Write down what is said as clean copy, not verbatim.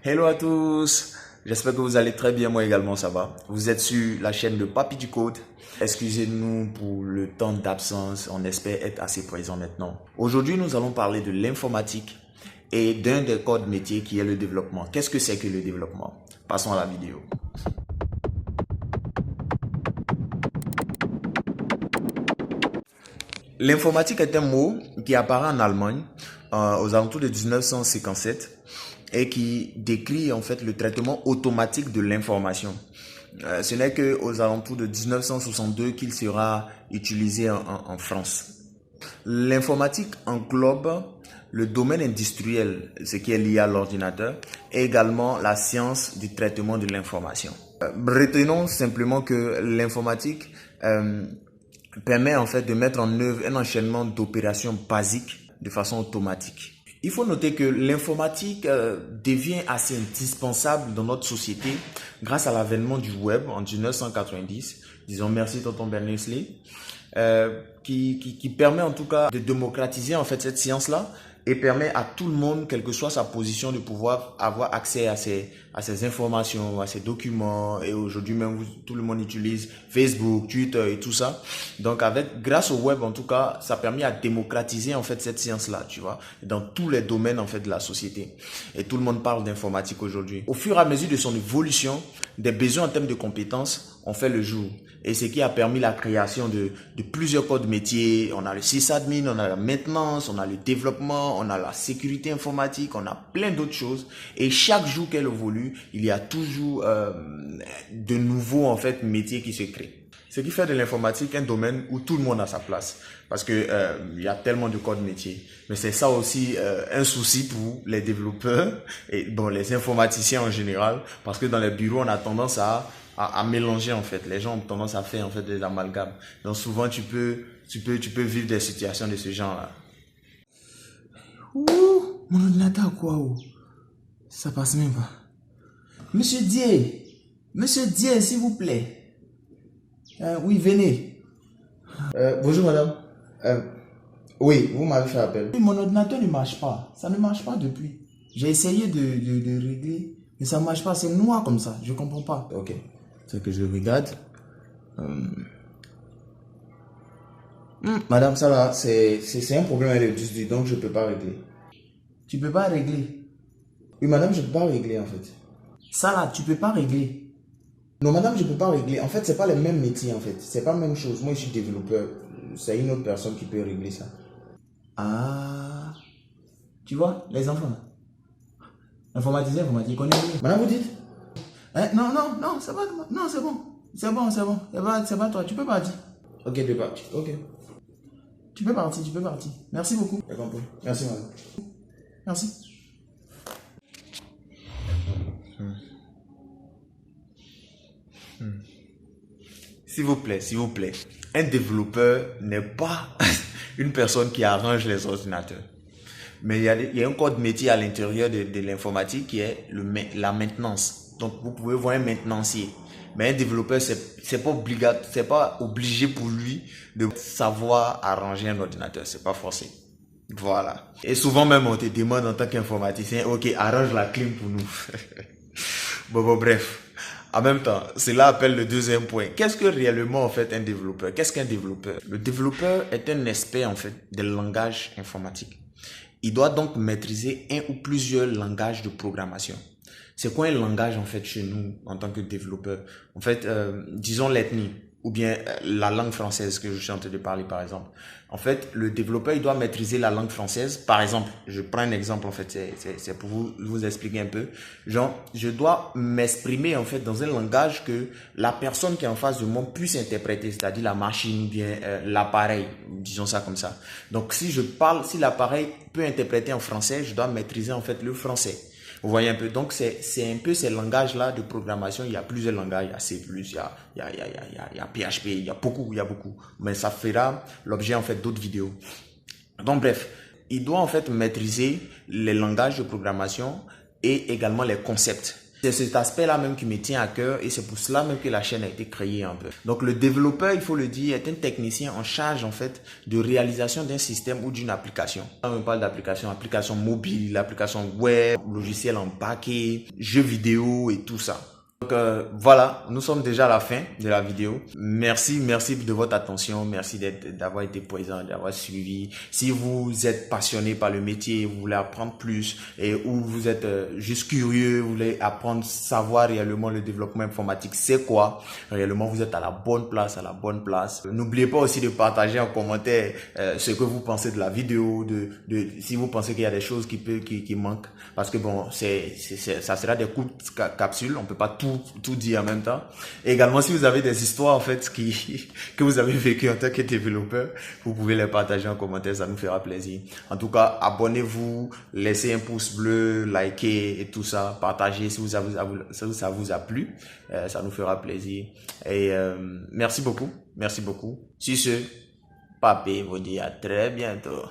Hello à tous, j'espère que vous allez très bien, moi également ça va. Vous êtes sur la chaîne de Papy du Code. Excusez-nous pour le temps d'absence, on espère être assez présent maintenant. Aujourd'hui, nous allons parler de l'informatique et d'un des codes métiers qui est le développement. Qu'est-ce que c'est que le développement? Passons à la vidéo. L'informatique est un mot qui apparaît en Allemagne aux alentours de 1957 et qui décrit en fait le traitement automatique de l'information. Ce n'est qu'aux alentours de 1962 qu'il sera utilisé en France. L'informatique englobe le domaine industriel, ce qui est lié à l'ordinateur, et également la science du traitement de l'information. Retenons simplement que l'informatique permet en fait de mettre en œuvre un enchaînement d'opérations basiques de façon automatique. Il faut noter que l'informatique devient assez indispensable dans notre société grâce à l'avènement du web en 1990. Disons merci tonton Berners-Lee, qui permet en tout cas de démocratiser en fait cette science-là et permet à tout le monde, quelle que soit sa position, de pouvoir avoir accès à ces informations, à ces documents. Et aujourd'hui même, tout le monde utilise Facebook, Twitter et tout ça. Donc grâce au web en tout cas, ça a permis à démocratiser en fait cette science-là, tu vois, dans tous les domaines en fait de la société. Et tout le monde parle d'informatique aujourd'hui. Au fur et à mesure de son évolution, des besoins en termes de compétences ont fait le jour. Et ce qui a permis la création de plusieurs codes métiers. On a le sysadmin, on a la maintenance, on a le développement, on a la sécurité informatique, on a plein d'autres choses. Et chaque jour qu'elle évolue, il y a toujours de nouveaux en fait métiers qui se créent. Ce qui fait de l'informatique un domaine où tout le monde a sa place. Parce que il y a tellement de codes métiers. Mais c'est ça aussi un souci pour les développeurs et bon, les informaticiens en général. Parce que dans les bureaux, on a tendance à mélanger en fait. Les gens ont tendance à faire en fait des amalgames. Donc souvent tu peux vivre des situations de ce genre-là. Ouh, mon ordinateur quoi oh. Ça passe même pas. Monsieur Dieu, s'il vous plaît. Oui, venez. Bonjour madame. Oui, vous m'avez fait appel. Mon ordinateur ne marche pas. Ça ne marche pas depuis. J'ai essayé de régler, mais ça ne marche pas. C'est noir comme ça. Je comprends pas. Ok. C'est que je regarde. Madame, ça là, c'est un problème avec le disque, donc je peux pas régler. Tu peux pas régler. Oui, madame, je peux pas régler en fait. Ça là, tu peux pas régler. Non, madame, je peux pas régler. En fait, c'est pas les mêmes métiers en fait. C'est pas la même chose. Moi, je suis développeur. C'est une autre personne qui peut régler ça. Ah. Tu vois, les enfants. Informaticien, informatique, connais bien. Madame, vous dites? Non, c'est pas moi. Non, c'est bon. C'est bon. C'est pas toi. Tu peux partir. Ok, je peux partir. Ok. Tu peux partir. Merci beaucoup. J'ai compris. Merci, madame. Merci. S'il vous plaît. Un développeur n'est pas une personne qui arrange les ordinateurs. Mais il y a un code métier à l'intérieur de l'informatique qui est la maintenance. Donc, vous pouvez voir un maintenancier. Mais un développeur, c'est pas obligé pour lui de savoir arranger un ordinateur. C'est pas forcé. Voilà. Et souvent même, on te demande en tant qu'informaticien, ok, arrange la clim pour nous. Bon, bref. En même temps, cela appelle le deuxième point. Qu'est-ce que réellement en fait un développeur? Qu'est-ce qu'un développeur? Le développeur est un expert en fait des langages informatiques. Il doit donc maîtriser un ou plusieurs langages de programmation. C'est quoi un langage en fait chez nous en tant que développeur? En fait, disons l'ethnie ou bien la langue française que je suis en train de parler par exemple. En fait, le développeur il doit maîtriser la langue française. Par exemple, je prends un exemple en fait, c'est pour vous expliquer un peu. Genre, je dois m'exprimer en fait dans un langage que la personne qui est en face de moi puisse interpréter, c'est-à-dire la machine ou bien l'appareil, disons ça comme ça. Donc, si l'appareil peut interpréter en français, je dois maîtriser en fait le français. Vous voyez un peu, donc c'est un peu ces langages-là de programmation. Il y a plusieurs langages, il y a C++, il y a PHP, il y a beaucoup. Mais ça fera l'objet en fait d'autres vidéos. Donc bref, il doit en fait maîtriser les langages de programmation et également les concepts. C'est cet aspect-là même qui me tient à cœur et c'est pour cela même que la chaîne a été créée un peu. Donc le développeur, il faut le dire, est un technicien en charge en fait de réalisation d'un système ou d'une application. Quand on parle d'application, application mobile, application web, logiciel embarqué, jeux vidéo et tout ça. Donc voilà, nous sommes déjà à la fin de la vidéo. Merci de votre attention. Merci d'avoir été présent, d'avoir suivi. Si vous êtes passionné par le métier, vous voulez apprendre plus ou vous êtes juste curieux, vous voulez apprendre, savoir réellement le développement informatique, c'est quoi? Réellement, vous êtes à la bonne place, N'oubliez pas aussi de partager en commentaire ce que vous pensez de la vidéo, si vous pensez qu'il y a des choses qui manquent. Parce que bon, ça sera des courtes capsules, on peut pas tout dire en même temps. Et également, si vous avez des histoires en fait que vous avez vécues en tant que développeur, vous pouvez les partager en commentaire, ça nous fera plaisir. En tout cas, abonnez-vous, laissez un pouce bleu, likez et tout ça, partagez si ça vous a plu, ça nous fera plaisir. Et merci beaucoup. Sur ce, Papé vous dit à très bientôt.